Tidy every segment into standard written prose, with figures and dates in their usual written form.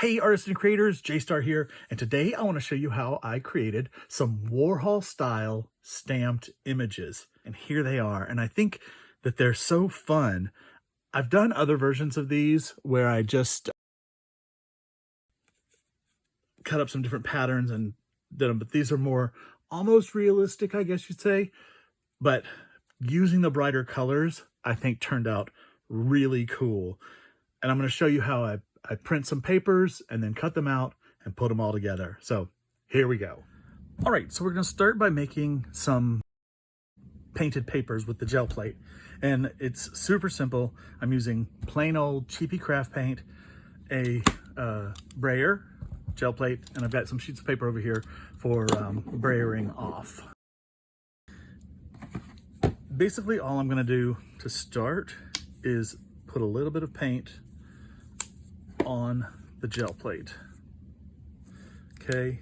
Hey artists and creators, J-Star here, and today I want to show you how I created some Warhol style stamped images. And here they are, and I think that they're so fun. I've done other versions of these where I just cut up some different patterns and did them, but these are more almost realistic, I guess you'd say. But using the brighter colors, I think turned out really cool. And I'm going to show you how I print some papers and then cut them out and put them all together. So here we go. All right, so we're going to start by making some painted papers with the gel plate. And it's super simple. I'm using plain old cheapy craft paint, a brayer, gel plate, and I've got some sheets of paper over here for brayering off. Basically, all I'm going to do to start is put a little bit of paint on the gel plate. Okay,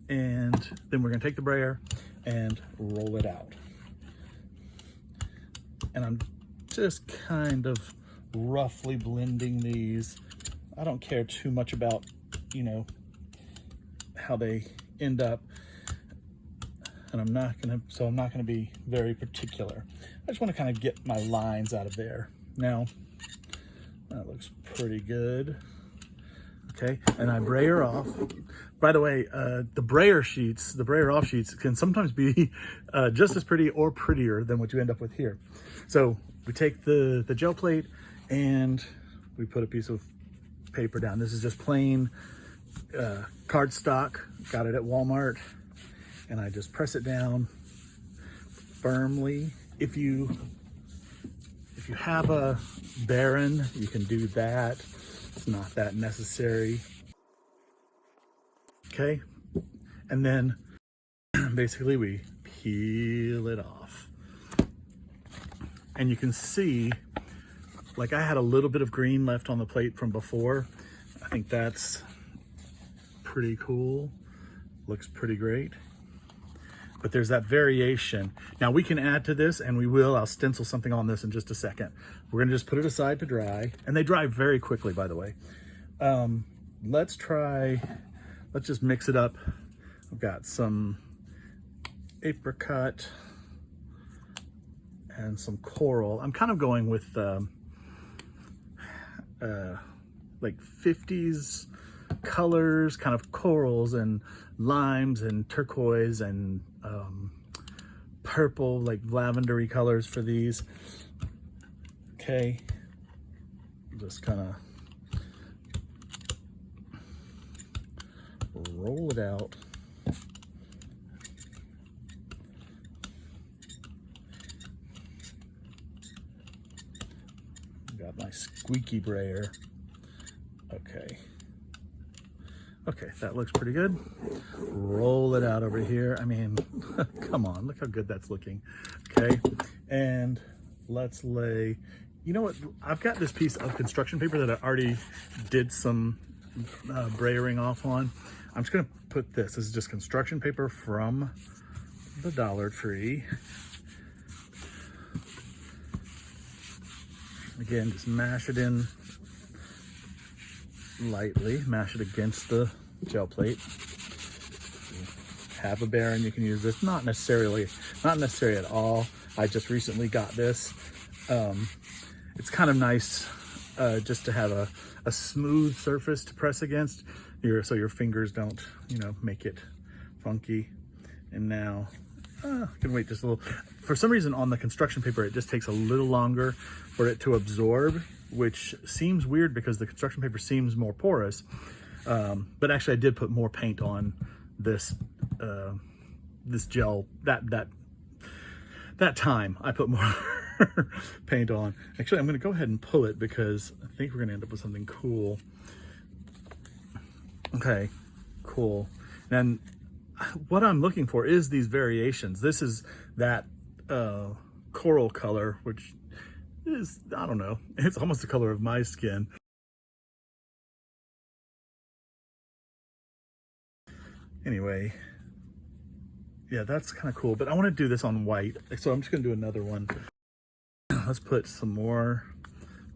and then we're going to take the brayer and roll it out. And I'm just kind of roughly blending these. I don't care too much about, you know, how they end up. And I'm not gonna be very particular. I just want to kind of get my lines out of there. Now, that looks pretty good. Okay, and I brayer off. By the way, the brayer off sheets can sometimes be just as pretty or prettier than what you end up with here. So we take the gel plate and we put a piece of paper down. This is just plain cardstock. Got it at Walmart. And I just press it down firmly. If you have a Baron, you can do that. It's not that necessary. Okay, and then basically we peel it off. And you can see, like I had a little bit of green left on the plate from before. I think that's pretty cool. Looks pretty great. But there's that variation. Now we can add to this, and we will. I'll stencil something on this in just a second. We're gonna just put it aside to dry, and they dry very quickly, by the way. Let's just mix it up. I've got some apricot and some coral. I'm kind of going with like 50s colors, kind of corals and limes and turquoise and purple, like lavendery colors for these. Okay, just kind of roll it out. Got my squeaky brayer. Okay, that looks pretty good. Roll it out over here. I mean, come on, look how good that's looking. Okay, and let's lay, you know what? I've got this piece of construction paper that I already did some brayering off on. I'm just gonna put this is just construction paper from the Dollar Tree. Again, just mash it in lightly, mash it against the gel plate. Have a Baron, you can use this. Not necessary at all. I just recently got this. It's kind of nice just to have a smooth surface to press against, so your fingers don't, you know, make it funky. And now, I can wait just a little. For some reason on the construction paper, it just takes a little longer for it to absorb, which seems weird because the construction paper seems more porous. But actually I did put more paint on this this gel that time. I put more paint on. Actually, I'm going to go ahead and pull it because I think we're going to end up with something cool. Okay, cool. And what I'm looking for is these variations. This is that coral color, which is, I don't know, it's almost the color of my skin. Anyway, yeah, that's kind of cool, but I want to do this on white, so I'm just going to do another one. Let's put some more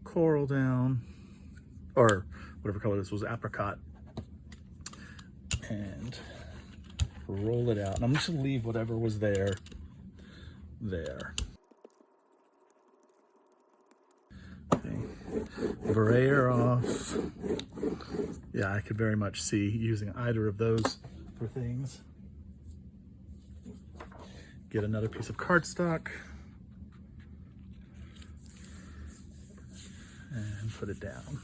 coral down, or whatever color this was, apricot, and roll it out. And I'm just gonna leave whatever was there. Okay. Brayer off. Yeah, I could very much see using either of those for things. Get another piece of cardstock and put it down.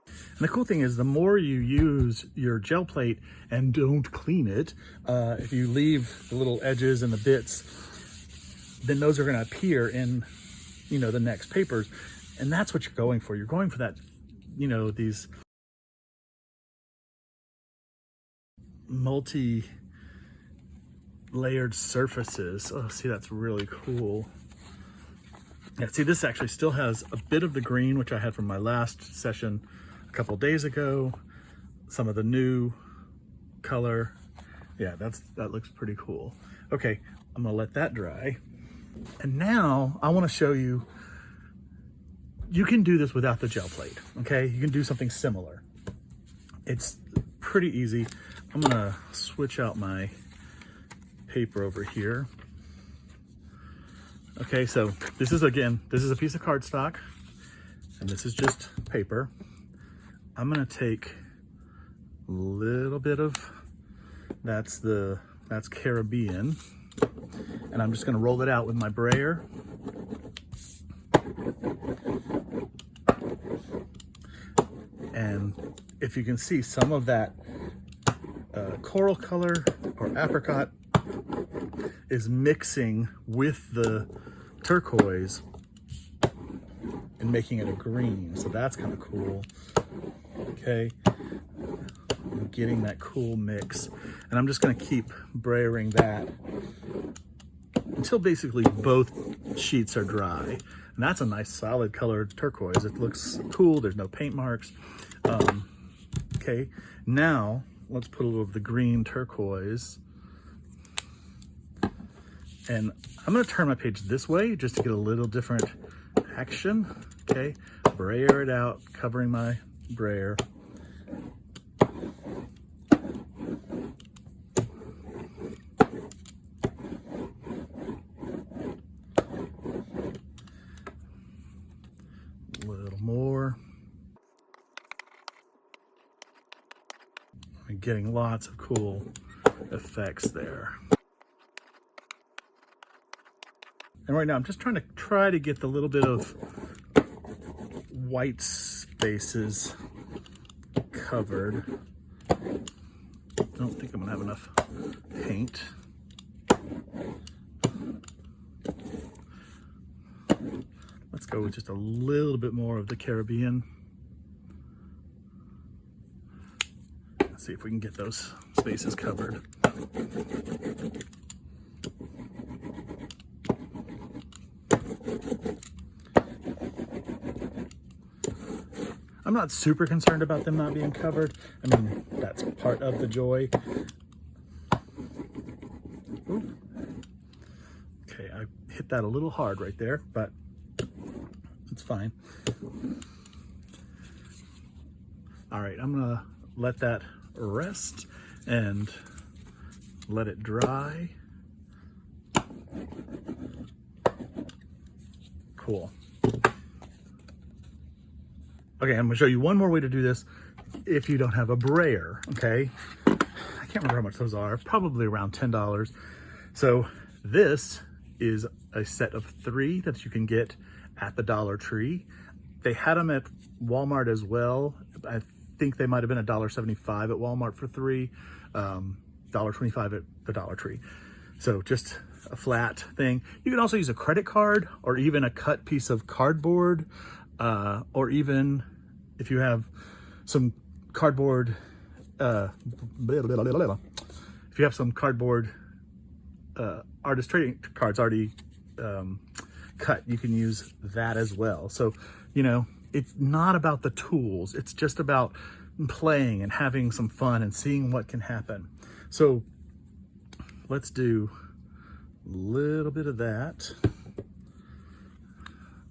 And the cool thing is, the more you use your gel plate and don't clean it, if you leave the little edges and the bits, then those are going to appear in, you know, the next papers. And that's what you're going for. You're going for that, you know, these multi-layered surfaces. Oh, see, that's really cool. Yeah, see, this actually still has a bit of the green, which I had from my last session a couple days ago. Some of the new color. Yeah, that looks pretty cool. Okay, I'm gonna let that dry. And now I wanna show you, you can do this without the gel plate, okay? You can do something similar. It's pretty easy. I'm gonna switch out my paper over here. Okay, so this is a piece of cardstock, and this is just paper. I'm gonna take a little bit of, that's Caribbean, and I'm just gonna roll it out with my brayer. And if you can see, some of that coral color or apricot is mixing with the turquoise and making it a green. So that's kind of cool. Okay, I'm getting that cool mix, and I'm just going to keep brayering that until basically both sheets are dry. And that's a nice solid colored turquoise. It looks cool. There's no paint marks. Okay, now let's put a little of the green turquoise. And I'm gonna turn my page this way just to get a little different action. Okay, brayer it out, covering my brayer. A little more. I'm getting lots of cool effects there. And right now I'm just trying to get the little bit of white spaces covered. I don't think I'm gonna have enough paint. Let's go with just a little bit more of the Caribbean. Let's see if we can get those spaces covered. I'm not super concerned about them not being covered. I mean, that's part of the joy. Ooh. Okay, I hit that a little hard right there, but it's fine. All right, I'm gonna let that rest and let it dry. Cool. Okay, I'm gonna show you one more way to do this if you don't have a brayer, okay? I can't remember how much those are, probably around $10. So this is a set of 3 that you can get at the Dollar Tree. They had them at Walmart as well. I think they might have been $1.75 at Walmart for 3, $1.25 at the Dollar Tree. So just a flat thing. You can also use a credit card or even a cut piece of cardboard, or even if you have some cardboard, if you have some cardboard artist trading cards already cut, you can use that as well. So, you know, it's not about the tools. It's just about playing and having some fun and seeing what can happen. So let's do a little bit of that,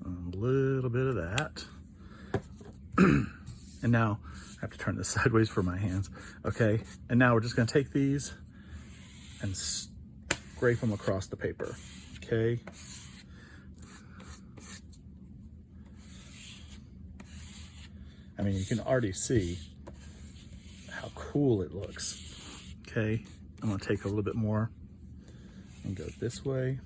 a little bit of that. And now I have to turn this sideways for my hands. Okay, and now we're just gonna take these and scrape them across the paper, okay? I mean, you can already see how cool it looks, okay? I'm gonna take a little bit more and go this way.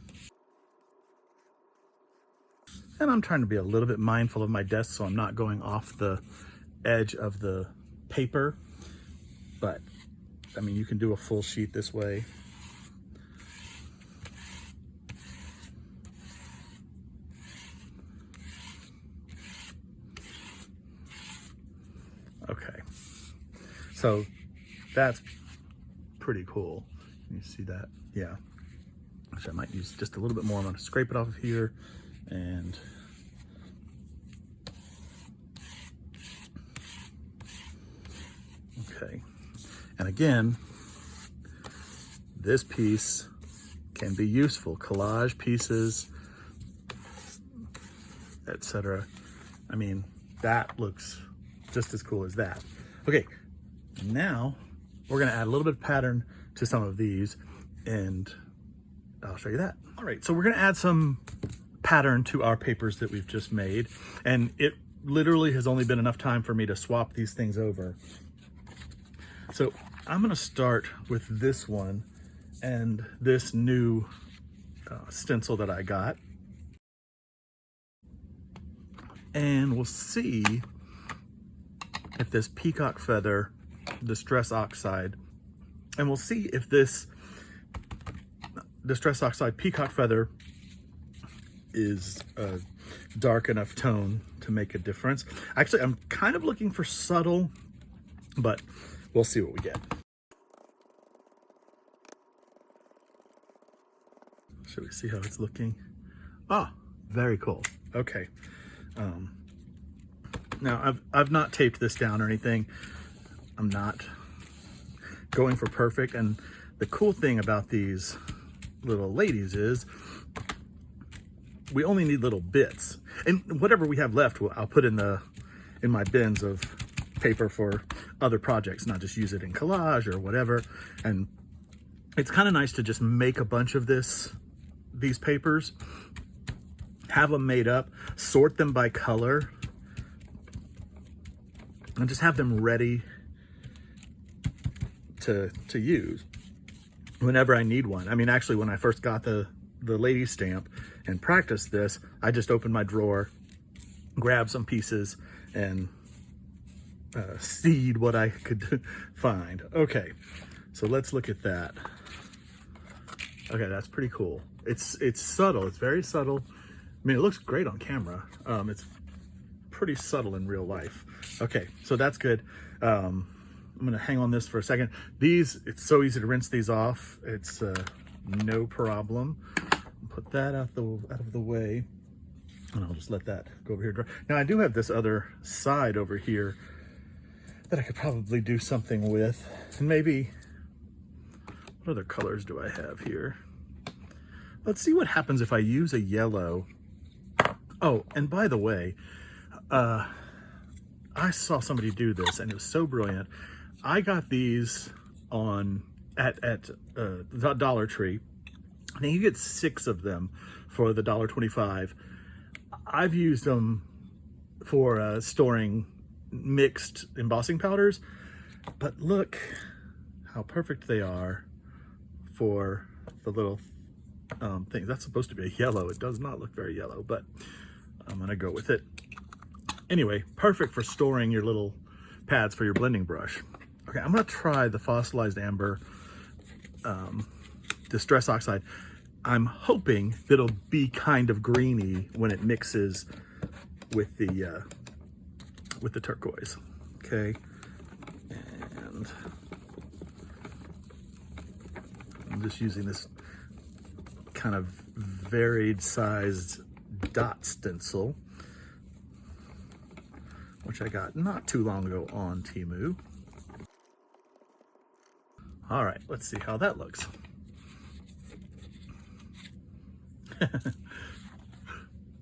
And I'm trying to be a little bit mindful of my desk so I'm not going off the edge of the paper. But, I mean, you can do a full sheet this way. Okay, so that's pretty cool. Can you see that? Yeah. Actually, I might use just a little bit more. I'm going to scrape it off of here and okay. And again, this piece can be useful. Collage pieces, etc. I mean, that looks just as cool as that. Okay, now we're gonna add a little bit of pattern to some of these and I'll show you that. All right, so we're gonna add some pattern to our papers that we've just made. And it literally has only been enough time for me to swap these things over. So I'm gonna start with this one and this new stencil that I got. And we'll see if this peacock feather, distress oxide, and we'll see if this distress oxide peacock feather is a dark enough tone to make a difference. Actually, I'm kind of looking for subtle, but we'll see what we get. Should we see how it's looking? Ah, very cool. Okay. Now I've not taped this down or anything. I'm not going for perfect. And the cool thing about these little ladies is we only need little bits, and whatever we have left, I'll put in my bins of paper for other projects, not just use it in collage or whatever. And it's kind of nice to just make a bunch of these papers, have them made up, sort them by color, and just have them ready to use whenever I need one. I mean, actually, when I first got the lady stamp and practiced this, I just opened my drawer, grabbed some pieces, and seed what I could find. Okay, so let's look at that. Okay, that's pretty cool. It's subtle. It's very subtle. I mean, it looks great on camera. It's pretty subtle in real life. Okay, so that's good. I'm gonna hang on this for a second. It's so easy to rinse these off. It's no problem. Put that out of the way, and I'll just let that go over here dry. Now I do have this other side over here that I could probably do something with, and maybe, what other colors do I have here? Let's see what happens if I use a yellow. Oh, and by the way, I saw somebody do this and it was so brilliant. I got these at the Dollar Tree. I think you get 6 of them for the $1.25. I've used them for storing mixed embossing powders, but look how perfect they are for the little thing. That's supposed to be a yellow. It does not look very yellow, but I'm gonna go with it. Anyway, perfect for storing your little pads for your blending brush. Okay, I'm gonna try the fossilized amber distress oxide. I'm hoping that it'll be kind of greeny when it mixes with the turquoise. Okay, and I'm just using this kind of varied sized dot stencil, which I got not too long ago on Temu. All right, let's see how that looks.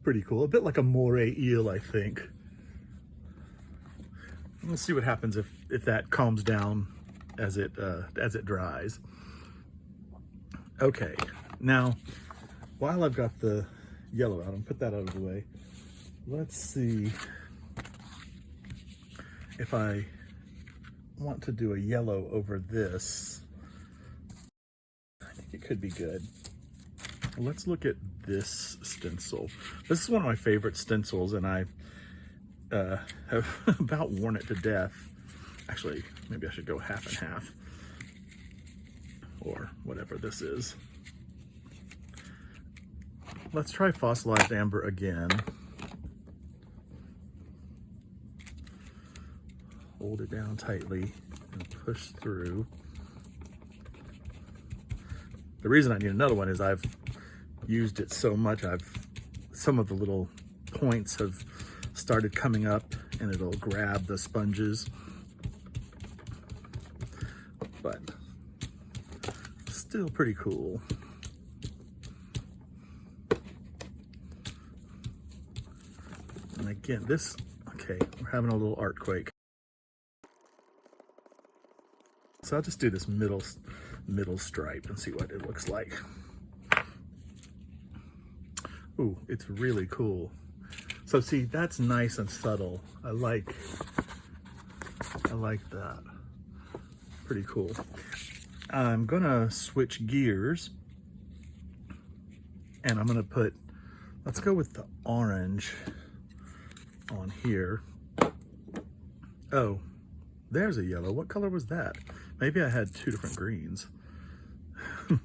Pretty cool, a bit like a moray eel, I think. Let's see what happens if that calms down as it dries. Okay, now while I've got the yellow out, I'll put that out of the way. Let's see if I want to do a yellow over this. I think it could be good. Let's look at this stencil. This is one of my favorite stencils, and I have about worn it to death. Actually, maybe I should go half and half, or whatever this is. Let's try fossilized amber again. Hold it down tightly and push through. The reason I need another one is I've used it so much, some of the little points have started coming up and it'll grab the sponges. But still pretty cool. And again, this, okay, we're having a little artquake. So I'll just do this middle stripe and see what it looks like. Ooh, it's really cool. So see, that's nice and subtle. I like that. Pretty cool. I'm gonna switch gears and I'm gonna put, let's go with the orange on here. Oh, there's a yellow. What color was that? Maybe I had two different greens.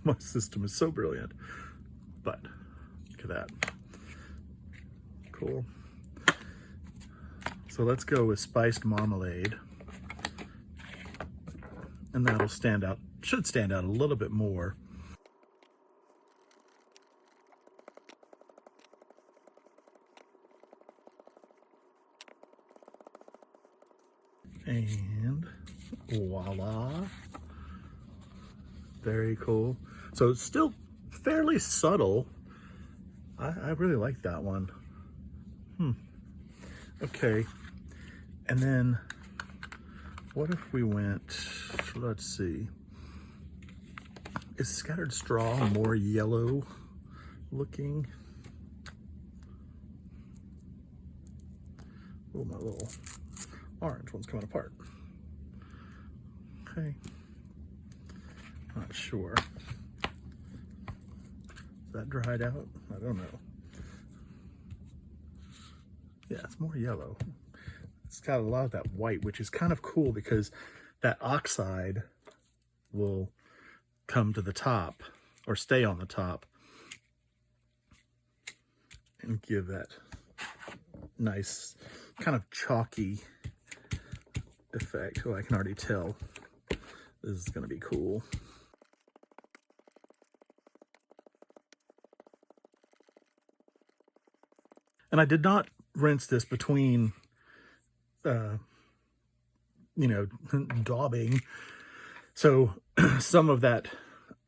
My system is so brilliant. But look at that. Cool. So let's go with spiced marmalade. And that'll stand out, should stand out a little bit more. And voila. Very cool. So it's still fairly subtle. I really like that one. Okay. And then what if we went, let's see. Is Scattered Straw more yellow looking? Oh, my little orange one's coming apart. Okay. Not sure. Is that dried out? I don't know. Yeah, it's more yellow. It's got a lot of that white, which is kind of cool because that oxide will come to the top or stay on the top and give that nice kind of chalky effect. Oh, I can already tell this is going to be cool. And I did not rinse this between, you know, daubing. So some of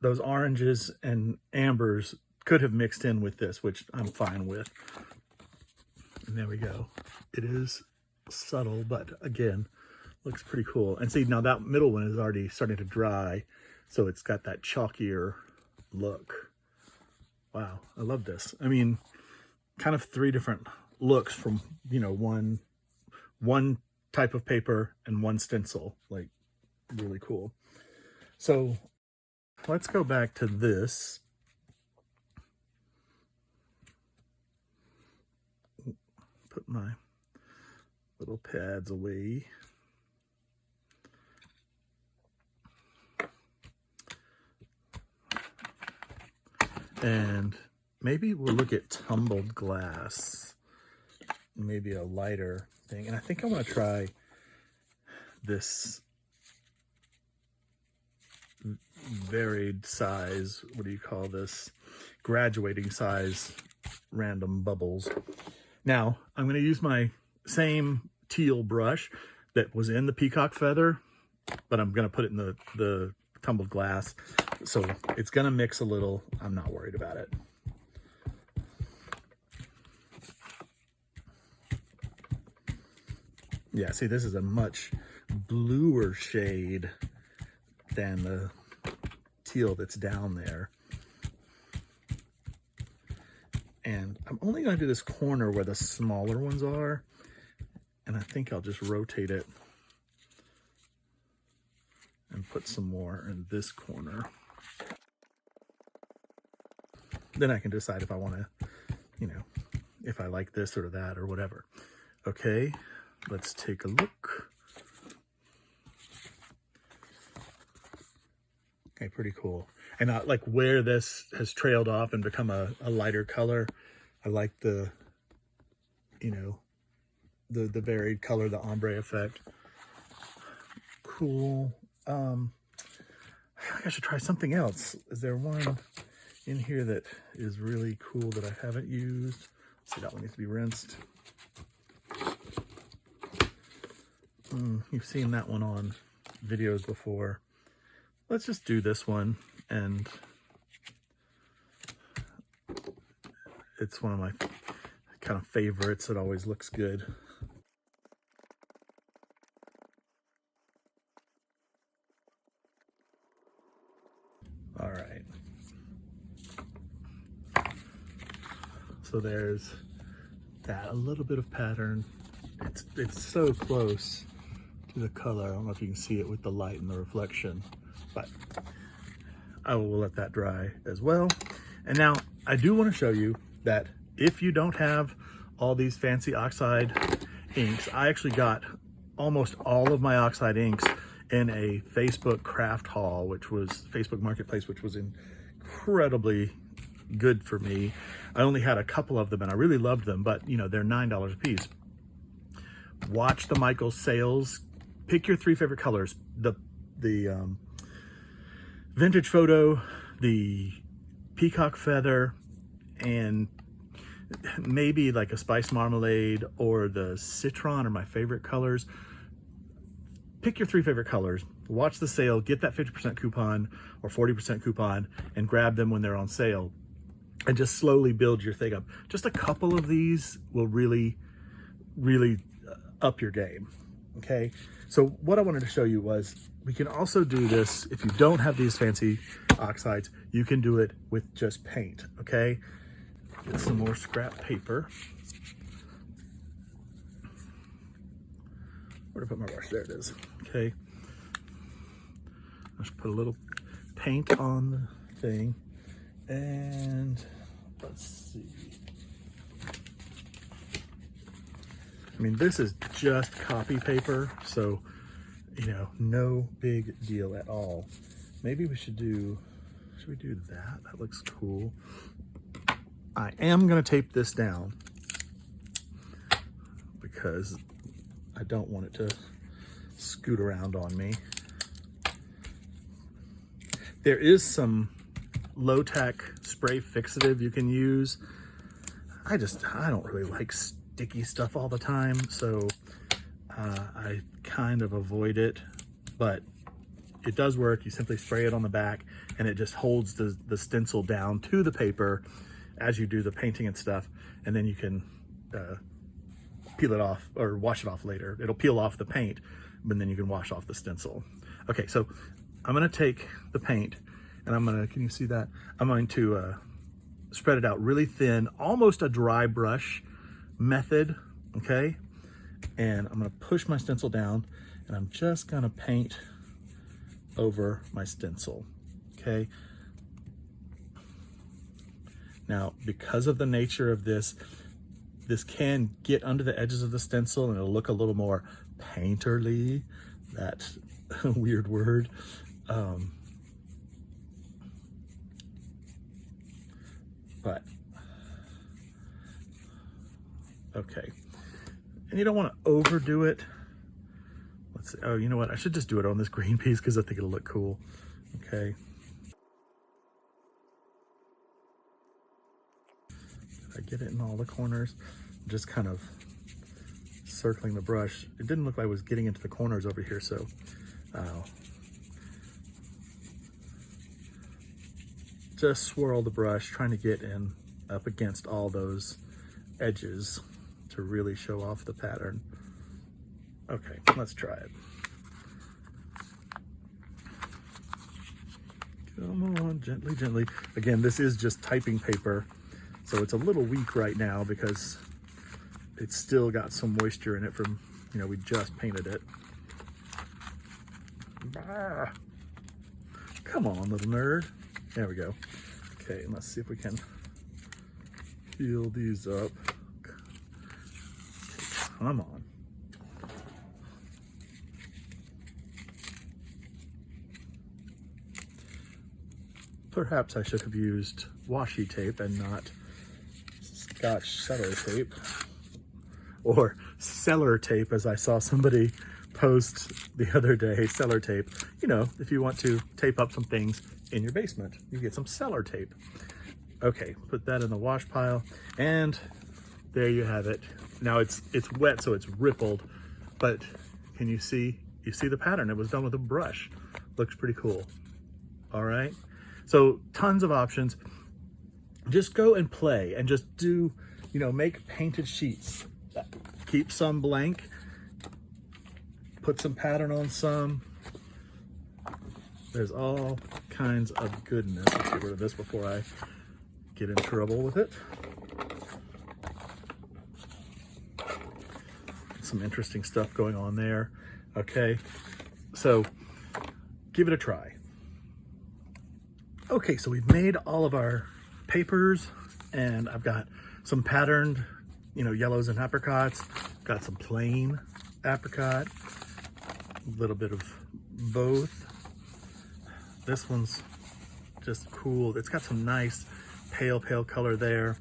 those oranges and ambers could have mixed in with this, which I'm fine with. And there we go. It is subtle, but again, looks pretty cool. And see, now that middle one is already starting to dry, so it's got that chalkier look. Wow, I love this. I mean, kind of three different looks from, you know, one type of paper and one stencil. Like, really cool. So let's go back to this. Put my little pads away. And maybe we'll look at tumbled glass, maybe a lighter thing. And I think I want to try this varied size, what do you call this? Graduating size random bubbles. Now, I'm going to use my same teal brush that was in the peacock feather, but I'm going to put it in the tumbled glass. So it's going to mix a little. I'm not worried about it. Yeah, see, this is a much bluer shade than the teal that's down there. And I'm only going to do this corner where the smaller ones are. And I think I'll just rotate it and put some more in this corner. Then I can decide if I want to, you know, if I like this or that or whatever. Okay, let's take a look. Okay, pretty cool. And I like where this has trailed off and become a lighter color. I like the, you know, the varied color, the ombre effect. Cool. I feel like I should try something else. Is there one in here that is really cool that I haven't used? Let's see, that one needs to be rinsed. You've seen that one on videos before. Let's just do this one, and it's one of my kind of favorites. It always looks good. All right. So there's that, a little bit of pattern. It's so close to the color. I don't know if you can see it with the light and the reflection, but I will let that dry as well. And now I do want to show you that if you don't have all these fancy oxide inks, I actually got almost all of my oxide inks in a Facebook craft haul, which was Facebook Marketplace, which was incredibly good for me. I only had a couple of them and I really loved them, but you know, they're $9 a piece. Watch the Michael sales. Pick your 3 favorite colors. The vintage photo, the peacock feather, and maybe like a spice marmalade or the citron are my favorite colors. Pick your 3 favorite colors, watch the sale, get that 50% coupon or 40% coupon and grab them when they're on sale, and just slowly build your thing up. Just a couple of these will really up your game. Okay, so what I wanted to show you was we can also do this if you don't have these fancy oxides. You can do it with just paint. Okay, get some more scrap paper. Where to put my brush? There it is. Okay, let's put a little paint on the thing, and let's see. I mean, this is just copy paper, so, you know, no big deal at all. Maybe we should do that? That looks cool. I am gonna tape this down because I don't want it to scoot around on me. There is some low-tack spray fixative you can use. I don't really like sticky stuff all the time, so I kind of avoid it, but it does work. You simply spray it on the back and it just holds the stencil down to the paper as you do the painting and stuff, and then you can peel it off or wash it off later. It'll peel off the paint, but then you can wash off the stencil. Okay, so I'm gonna take the paint and can you see that? I'm going to spread it out really thin, almost a dry brush method, okay? And I'm gonna push my stencil down and I'm just gonna paint over my stencil, okay? Now, because of the nature of this can get under the edges of the stencil and it'll look a little more painterly, that weird word. But okay, and you don't want to overdo it. Let's see. Oh, you know what? I should just do it on this green piece because I think it'll look cool. Okay. I get it in all the corners. I'm just kind of circling the brush. It didn't look like I was getting into the corners over here, so just swirl the brush, trying to get in up against all those edges to really show off the pattern. Okay, let's try it. Come on, gently, gently. Again, this is just typing paper, so it's a little weak right now because it's still got some moisture in it from, you know, we just painted it. Bah. Come on, little nerd. There we go. Okay, and let's see if we can heal these up. Okay, come on. Perhaps I should have used washi tape and not Scotch cellar tape, or cellar tape, as I saw somebody post the other day. Cellar tape, you know, if you want to tape up some things in your basement, you get some cellar tape. Okay, put that in the wash pile, and there you have it. Now it's wet, so it's rippled, but can you see? You see the pattern? It was done with a brush. Looks pretty cool. All right. So tons of options. Just go and play and just do, you know, make painted sheets. Keep some blank, put some pattern on some. There's all kinds of goodness. Let's get rid of this before I get in trouble with it. Some interesting stuff going on there. Okay, so give it a try. Okay, so we've made all of our papers, and I've got some patterned, you know, yellows and apricots, got some plain apricot, a little bit of both. This one's just cool. It's got some nice pale color there.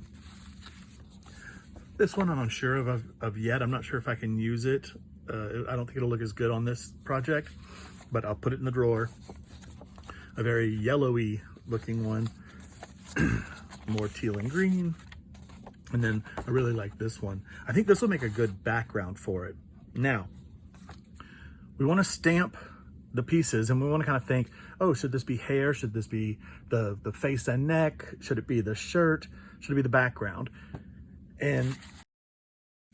This one I'm unsure of yet. I'm not sure if I can use it. I don't think it'll look as good on this project, but I'll put it in the drawer. A very yellowy looking one, more teal and green. And then I really like this one. I think this will make a good background for it. Now, we want to stamp the pieces, and we want to kind of think, oh, should this be hair? Should this be the face and neck? Should it be the shirt? Should it be the background? And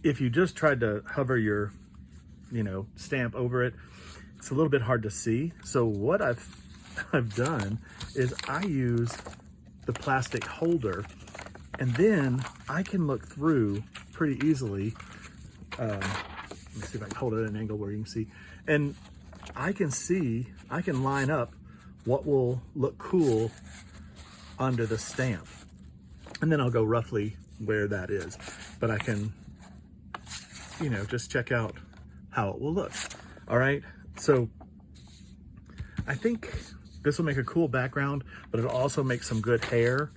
if you just tried to hover your, you know, stamp over it, it's a little bit hard to see. So what I've done is I use the plastic holder, and then I can look through pretty easily. Let me see if I can hold it at an angle where you can see. And I can line up what will look cool under the stamp. And then I'll go roughly where that is. But I can, you know, just check out how it will look. All right, so I think this will make a cool background, but it'll also make some good hair.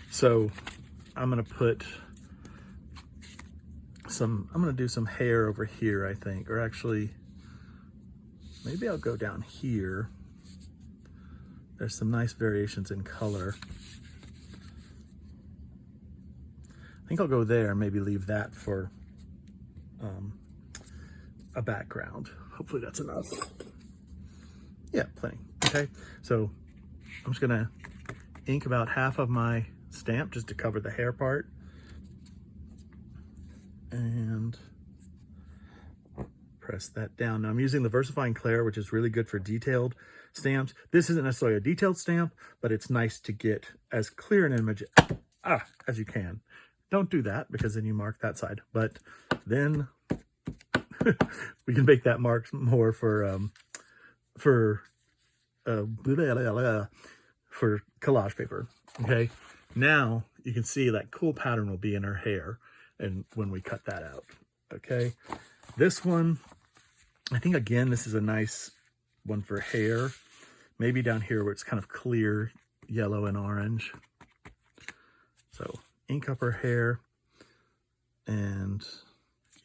So I'm gonna do some hair over here, I think, or actually, maybe I'll go down here. There's some nice variations in color. I think I'll go there and maybe leave that for a background. Hopefully that's enough. Yeah, plenty. Okay, so I'm just gonna ink about half of my stamp just to cover the hair part. And press that down. Now I'm using the VersaFine Clair, which is really good for detailed stamps. This isn't necessarily a detailed stamp, but it's nice to get as clear an image as you can. Don't do that, because then you mark that side. But then we can make that mark more for collage paper. Okay, now you can see that cool pattern will be in her hair, and when we cut that out. Okay, this one, I think, again, this is a nice one for hair. Maybe down here where it's kind of clear yellow and orange. So ink up her hair, and,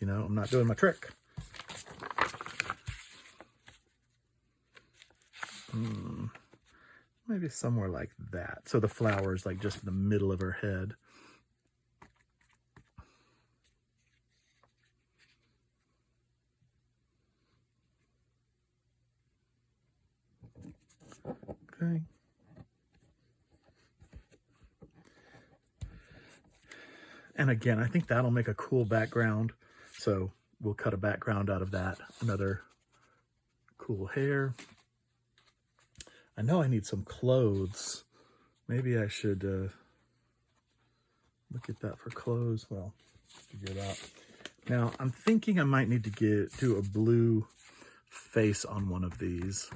you know, I'm not doing my trick. Maybe somewhere like that. So the flower is like just in the middle of her head. Okay. And again, I think that'll make a cool background. So we'll cut a background out of that. Another cool hair. I know I need some clothes. Maybe I should look at that for clothes. Well, figure it out. Now, I'm thinking I might need to do a blue face on one of these.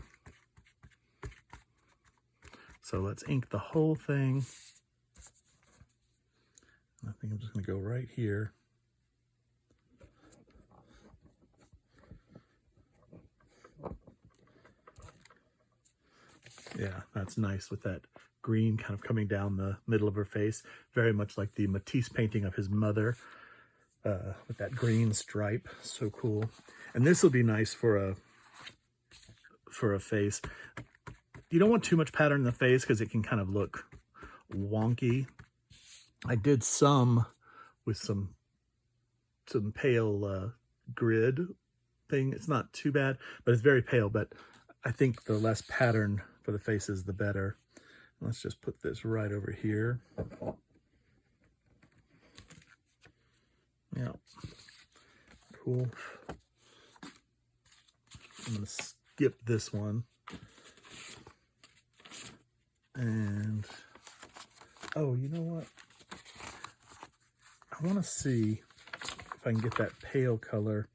So let's ink the whole thing. I think I'm just going to go right here. Yeah, that's nice with that green kind of coming down the middle of her face. Very much like the Matisse painting of his mother with that green stripe. So cool. And this will be nice for a face. You don't want too much pattern in the face because it can kind of look wonky. I did some with some pale grid thing. It's not too bad, but it's very pale. But I think the less pattern for the faces, the better. Let's just put this right over here. Yeah, cool. I'm gonna skip this one. And, oh, you know what? I want to see if I can get that pale color.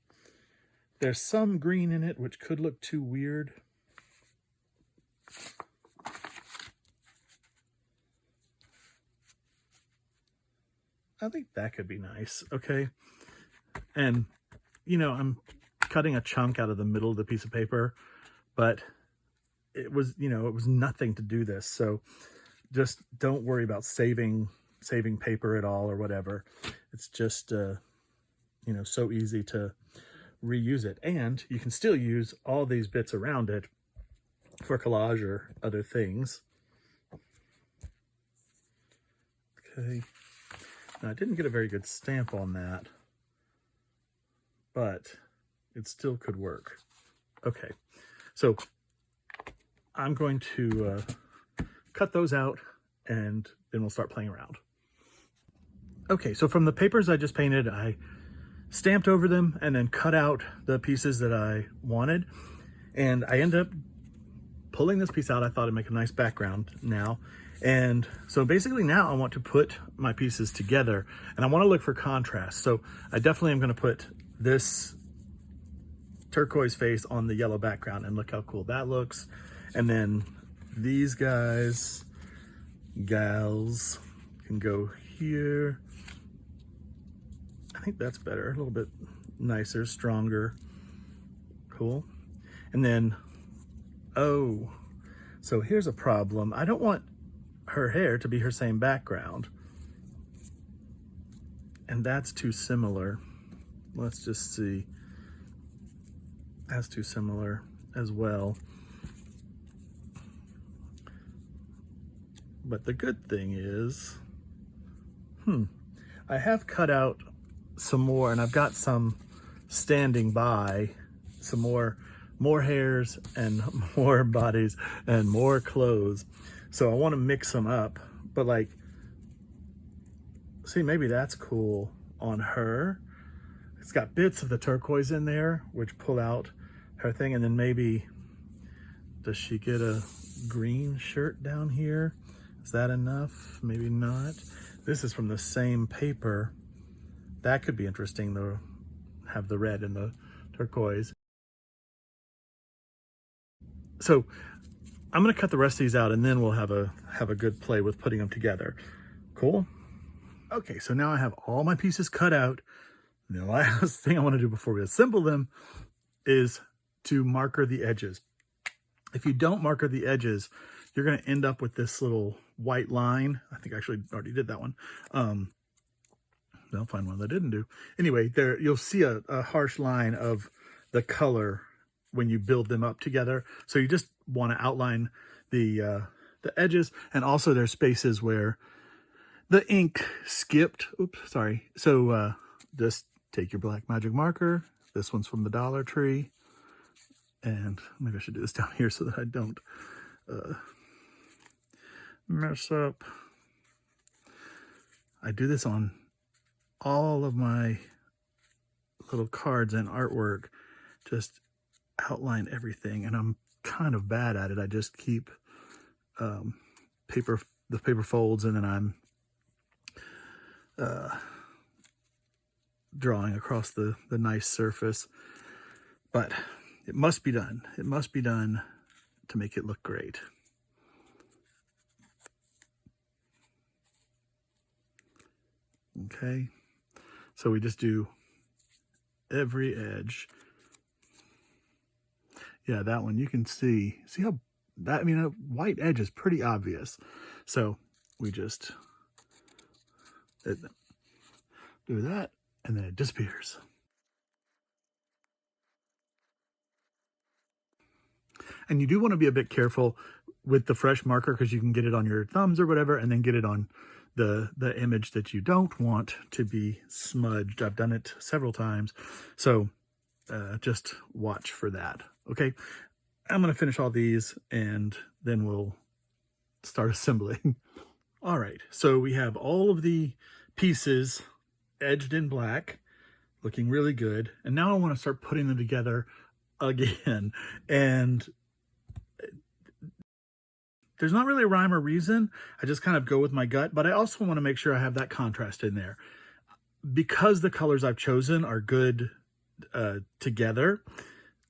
There's some green in it, which could look too weird. I think that could be nice. Okay. And, you know, I'm cutting a chunk out of the middle of the piece of paper, but it was, you know, it was nothing to do this. So just don't worry about saving paper at all or whatever. It's just, you know, so easy to reuse it. And you can still use all these bits around it for collage or other things. Okay. Now, I didn't get a very good stamp on that, but it still could work. Okay, so I'm going to cut those out and then we'll start playing around. Okay, so from the papers I just painted, I stamped over them and then cut out the pieces that I wanted. And I ended up pulling this piece out. I thought it'd make a nice background now. And so basically now I want to put my pieces together and I want to look for contrast. So I definitely am going to put this turquoise face on the yellow background and look how cool that looks. And then these gals can go here. I think that's better, a little bit nicer, stronger. Cool. And then, oh, so here's a problem. I don't want her hair to be her same background. And that's too similar. Let's just see. That's too similar as well. But the good thing is, I have cut out some more, and I've got some standing by, some more hairs and more bodies and more clothes. So I want to mix them up, but like, see, maybe that's cool on her. It's got bits of the turquoise in there, which pull out her thing. And then maybe, does she get a green shirt down here? Is that enough? Maybe not. This is from the same paper. That could be interesting though, have the red and the turquoise. So I'm gonna cut the rest of these out and then we'll have a good play with putting them together. Cool? Okay, so now I have all my pieces cut out. The last thing I wanna do before we assemble them is to marker the edges. If you don't marker the edges, you're gonna end up with this little white line. I think I actually already did that one. I'll find one that I didn't do. Anyway, there you'll see a harsh line of the color when you build them up together. So you just want to outline the edges, and also there's spaces where the ink skipped. Oops, sorry. So just take your black magic marker. This one's from the Dollar Tree. And maybe I should do this down here so that I don't mess up. I do this on all of my little cards and artwork, just outline everything. And I'm kind of bad at it. I just keep the paper folds, and then I'm drawing across the nice surface. But it must be done. It must be done to make it look great. Okay, so we just do every edge. Yeah, that one you can see how that, I mean, a white edge is pretty obvious. So we just do that, and then it disappears. And you do want to be a bit careful with the fresh marker, because you can get it on your thumbs or whatever, and then get it on the image that you don't want to be smudged. I've done it several times. So just watch for that. Okay, I'm going to finish all these, and then we'll start assembling. All right, so we have all of the pieces edged in black, looking really good. And now I want to start putting them together again. And there's not really a rhyme or reason. I just kind of go with my gut, but I also want to make sure I have that contrast in there. Because the colors I've chosen are good together,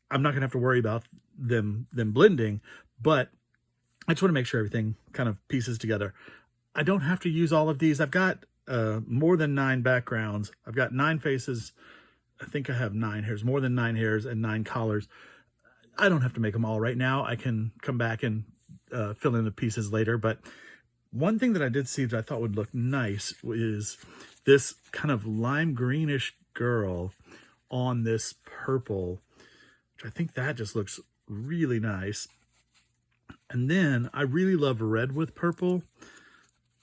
I'm not going to have to worry about them blending, but I just want to make sure everything kind of pieces together. I don't have to use all of these. I've got more than 9 backgrounds. I've got 9 faces. I think I have 9 hairs, more than 9 hairs, and 9 collars. I don't have to make them all right now. I can come back and fill in the pieces later. But one thing that I did see that I thought would look nice is this kind of lime greenish girl on this purple, which I think that just looks really nice. And then I really love red with purple.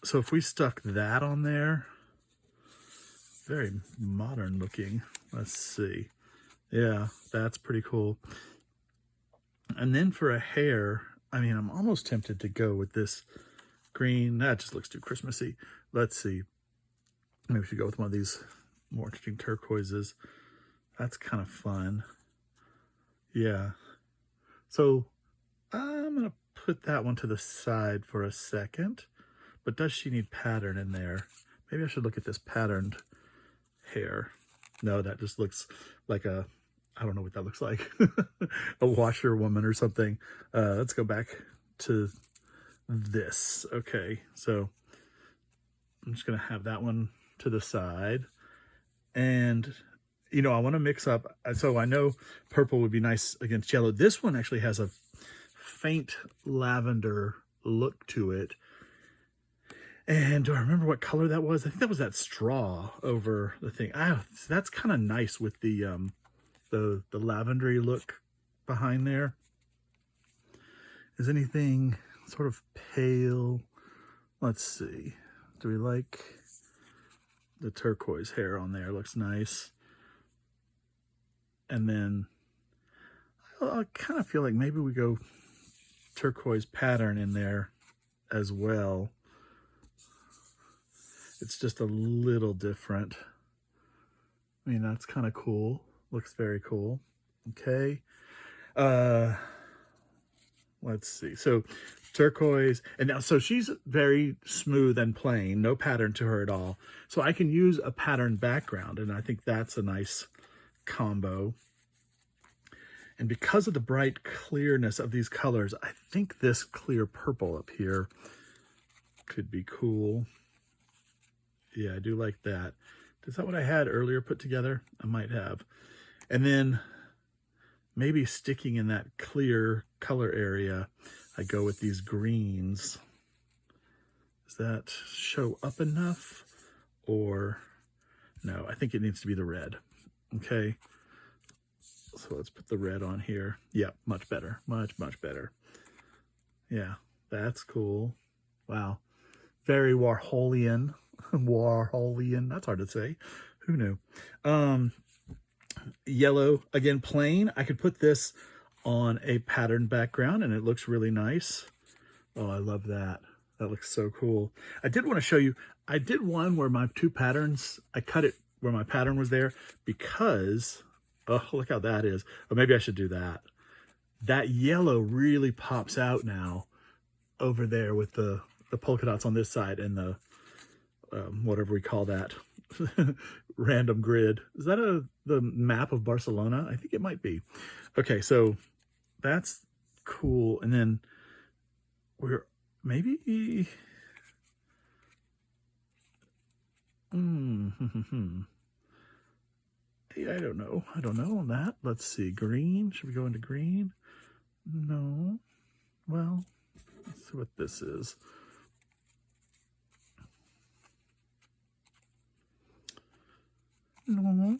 So if we stuck that on there, very modern looking. Let's see. Yeah, that's pretty cool. And then for a hair, I mean, I'm almost tempted to go with this green. That just looks too Christmassy. Let's see. Maybe we should go with one of these more interesting turquoises. That's kind of fun. Yeah. So I'm going to put that one to the side for a second. But does she need pattern in there? Maybe I should look at this patterned hair. No, that just looks like a, I don't know what that looks like. A washerwoman or something. Let's go back to this. Okay, so I'm just going to have that one to the side. And, you know, I want to mix up. So I know purple would be nice against yellow. This one actually has a faint lavender look to it. And do I remember what color that was? I think that was that straw over the thing. That's kind of nice with the lavendery look behind there. Is anything sort of pale? Let's see. Do we like the turquoise hair on there? Looks nice. And then I kind of feel like maybe we go turquoise pattern in there as well. It's just a little different. I mean, that's kind of cool. Looks very cool. Okay. Let's see. So turquoise, and now, so she's very smooth and plain, no pattern to her at all. So I can use a pattern background, and I think that's a nice combo. And because of the bright clearness of these colors, I think this clear purple up here could be cool. Yeah, I do like that. Is that what I had earlier put together? I might have. And then maybe sticking in that clear color area, I go with these greens. Does that show up enough? Or no, I think it needs to be the red. Okay. So let's put the red on here. Yeah, much better. Much, much better. Yeah, that's cool. Wow. Very Warholian. Warholian, that's hard to say. Who knew? Yellow, again, plain. I could put this on a pattern background and it looks really nice. Oh, I love that. That looks so cool. I did want to show you, I did one where my 2 patterns, I cut it where my pattern was there, because, oh, look how that is. Or maybe I should do that. That yellow really pops out now over there with the polka dots on this side and the, whatever we call that, random grid. Is that the map of Barcelona? I think it might be. Okay, so that's cool. And then we're maybe... Hey, I don't know on that. Let's see. Green. Should we go into green? No. Well, let's see what this is. No.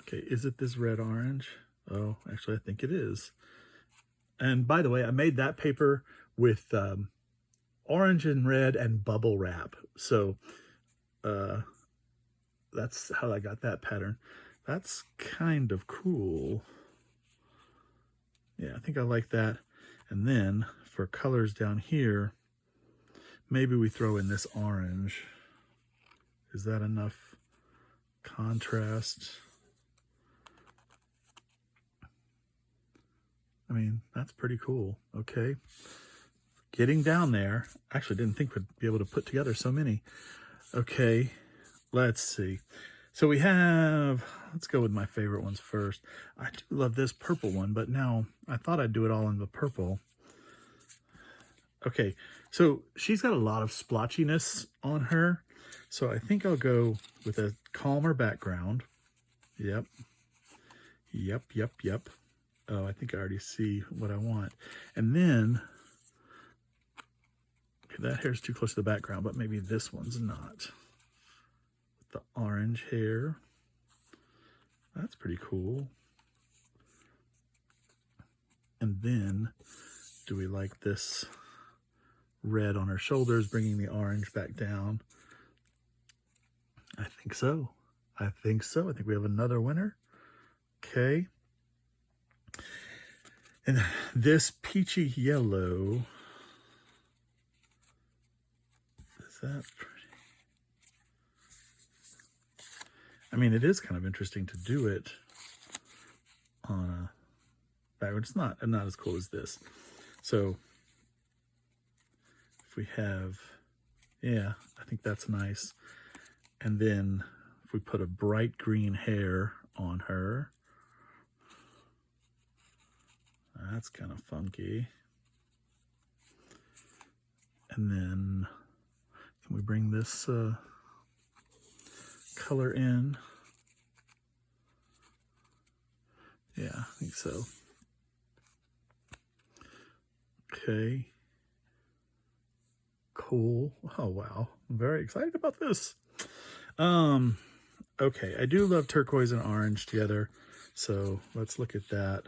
Okay, is it this red orange? Oh, actually, I think it is. And by the way, I made that paper with orange and red and bubble wrap. So that's how I got that pattern. That's kind of cool. Yeah, I think I like that. And then for colors down here, maybe we throw in this orange. Is that enough contrast? I mean, that's pretty cool. Okay. Getting down there. Actually, didn't think we'd be able to put together so many. Okay. Let's see. So we have, let's go with my favorite ones first. I do love this purple one, but now I thought I'd do it all in the purple. Okay, so she's got a lot of splotchiness on her. So I think I'll go with a calmer background. Yep. Oh, I think I already see what I want. And then, okay, that hair's too close to the background, but maybe this one's not. The orange hair. That's pretty cool. And then, do we like this red on her shoulders, bringing the orange back down? I think so. I think we have another winner. Okay. And this peachy yellow, is that pretty? I mean, it is kind of interesting to do it on a backward. It's not as cool as this. So if we have, yeah, I think that's nice. And then if we put a bright green hair on her, that's kind of funky. And then can we bring this color in? Yeah, I think so. Okay. Cool. Oh, wow. I'm very excited about this. Okay, I do love turquoise and orange together, so let's look at that.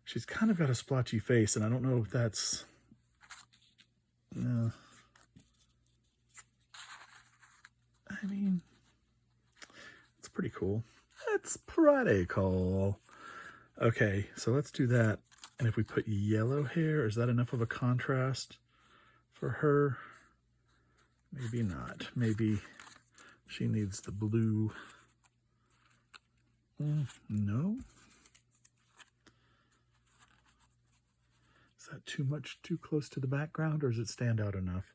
She's kind of got a splotchy face, and I don't know if that's... I mean, it's pretty cool. It's pretty cool. Okay, so let's do that. And if we put yellow hair, is that enough of a contrast for her? Maybe not. Maybe she needs the blue. No. Is that too much, too close to the background, or does it stand out enough?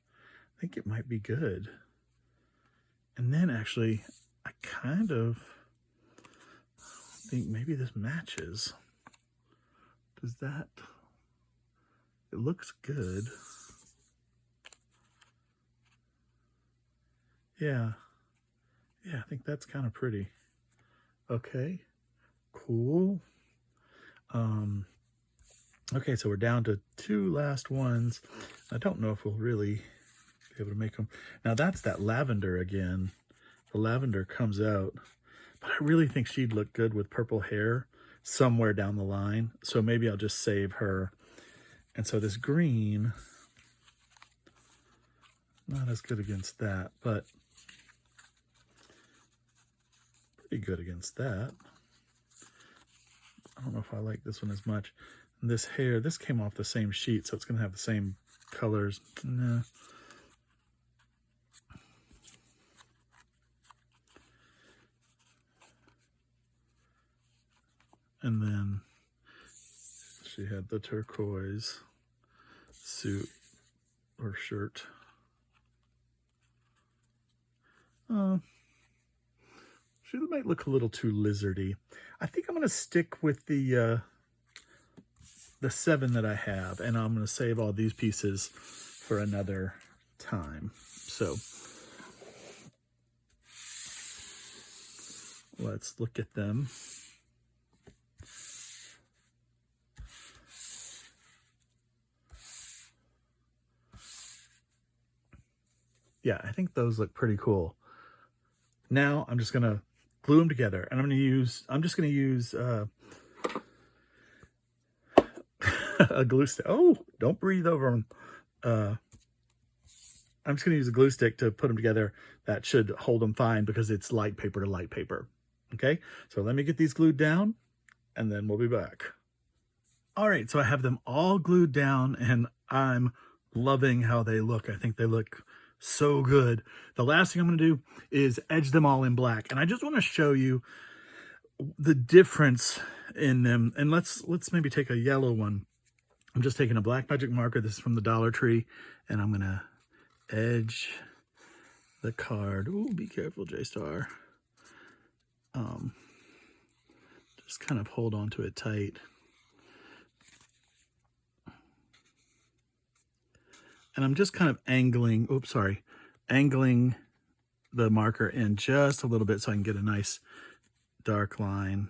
I think it might be good. And then actually, I kind of think maybe this matches. Does that? It looks good. Yeah. Yeah, I think that's kind of pretty. Okay. Cool. Okay, so we're down to two last ones. I don't know if we'll really be able to make them. Now that's that lavender again. The lavender comes out, but I really think she'd look good with purple hair somewhere down the line. So maybe I'll just save her. And so this green, not as good against that, but pretty good against that. I don't know if I like this one as much. And this hair, this came off the same sheet, so it's going to have the same colors. Nah. And then she had the turquoise suit or shirt. She might look a little too lizardy. I think I'm going to stick with the 7 that I have, and I'm going to save all these pieces for another time. So let's look at them. Yeah, I think those look pretty cool. Now I'm just gonna glue them together, and I'm just gonna use a glue stick. Oh, don't breathe over them. I'm just gonna use a glue stick to put them together. That should hold them fine because it's light paper to light paper. Okay, so let me get these glued down, and then we'll be back. All right, so I have them all glued down, and I'm loving how they look. I think they look so good. The last thing I'm going to do is edge them all in black, and I just want to show you the difference in them. And let's maybe take a yellow one. I'm just taking a black magic marker. This is from the Dollar Tree, and I'm going to edge the card. Oh, be careful, J-Star. Just kind of hold on to it tight. And I'm just kind of angling the marker in just a little bit so I can get a nice dark line.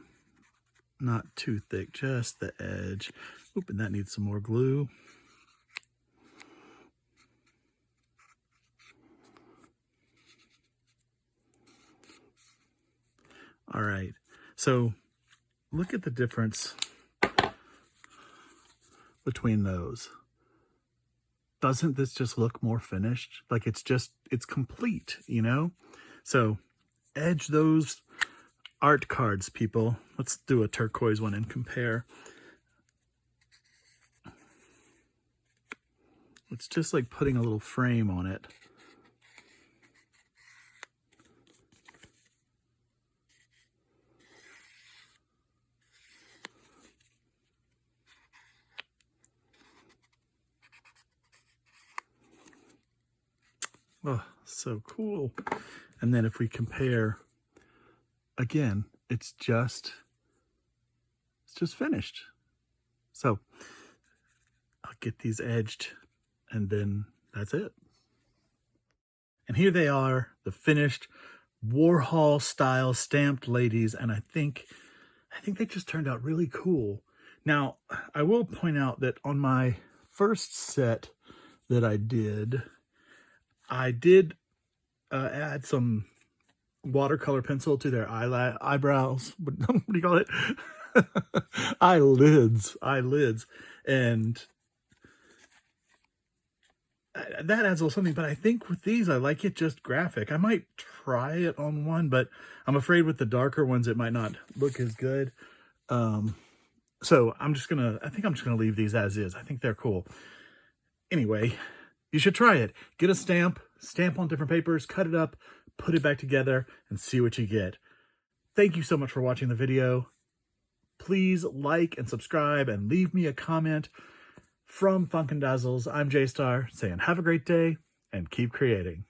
Not too thick, just the edge. Oop, and that needs some more glue. All right, so look at the difference between those. Doesn't this just look more finished? Like it's complete, you know? So edge those art cards, people. Let's do a turquoise one and compare. It's just like putting a little frame on it. Oh, so cool. And then if we compare, again, it's just finished. So I'll get these edged, and then that's it. And here they are, the finished Warhol style stamped ladies, and I think they just turned out really cool. Now, I will point out that on my first set that I did add some watercolor pencil to their eyebrows. What do you call it? eyelids. And that adds a little something. But I think with these, I like it just graphic. I might try it on one, but I'm afraid with the darker ones, it might not look as good. So I think I'm just gonna leave these as is. I think they're cool. Anyway, you should try it. Get a stamp on different papers, cut it up, put it back together, and see what you get. Thank you so much for watching the video. Please like and subscribe and leave me a comment. From Funk and Dazzles, I'm J-Star saying have a great day and keep creating.